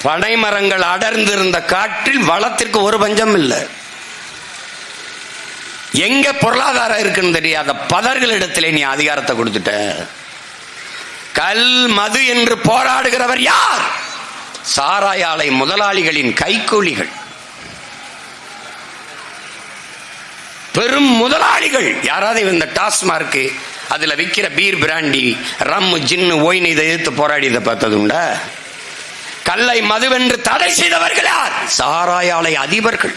பனைமரங்கள் அடர்ந்திருந்த காற்றில் வளத்திற்கு ஒரு பஞ்சம் இல்லை. எங்க பொருளாதாரம் இருக்குன்னு தெரியாத பதர்களிடத்திலே நீ அதிகாரத்தை கொடுத்துட்ட. கல் மது என்று போராடுகிறவர் யார்? சாராய ஆலை முதலாளிகளின் கைக்கூலிகள், பெரும் முதலாளிகள். யாராவது இந்த டாஸ்மார்க் அதுல விற்கிற பீர், பிராண்டி, ரம், ஜின்னு, ஒயின் இதை எதிர்த்து போராடியதை பார்த்தது உண்டா? கல்லை மதுவென்று தடை செய்தவர்கள் யார்? சாராய ஆலை அதிபர்கள்.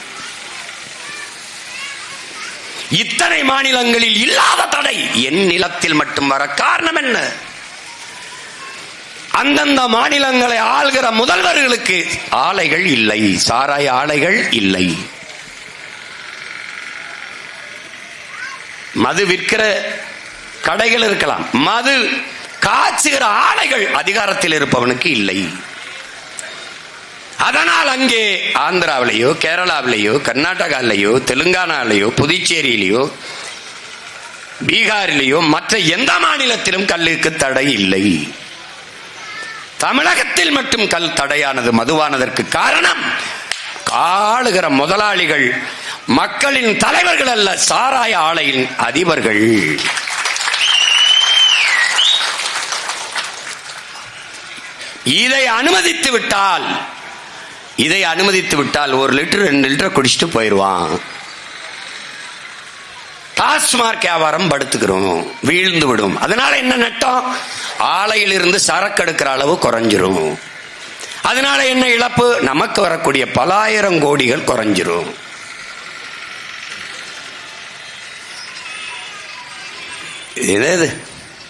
இத்தனை மாநிலங்களில் இல்லாத தடை என் நிலத்தில் மட்டும் வர காரணம் என்ன? அந்தந்த மாநிலங்களை ஆள்கிற முதல்வர்களுக்கு ஆலைகள் இல்லை, சாராய ஆலைகள் இல்லை. மது விற்கிற கடைகள் இருக்கலாம், மது காய்ச்சுகிற ஆலைகள் அதிகாரத்தில் இருப்பவனுக்கு இல்லை. அதனால் அங்கே ஆந்திராவிலேயோ, கேரளாவிலேயோ, கர்நாடகாவிலேயோ, தெலுங்கானாவிலேயோ, புதுச்சேரியிலேயோ, பீகாரிலேயோ, மற்ற எந்த மாநிலத்திலும் கல்லுக்கு தடை இல்லை. தமிழகத்தில் மட்டும் கல் தடையானது, மதுவானதற்கு காரணம் ஆளுகிற முதலாளிகள், மக்களின் தலைவர்கள் அல்ல, சாராய ஆலையின் அதிபர்கள். இதை அனுமதித்து விட்டால் 1 லிட்டர் 2 லிட்டர் குடிச்சிட்டு போயிடுவான். டாஸ்மார்க் வியாபாரம் படுத்துக்கிறோம், வீழ்ந்து விடும். அதனால என்ன நட்டம்? ஆலையில் இருந்து சரக்கு எடுக்கிற அளவு குறைஞ்சிரும். அதனால என்ன இழப்பு? நமக்கு வரக்கூடிய பல ஆயிரம் கோடிகள் குறைஞ்சிரும். இது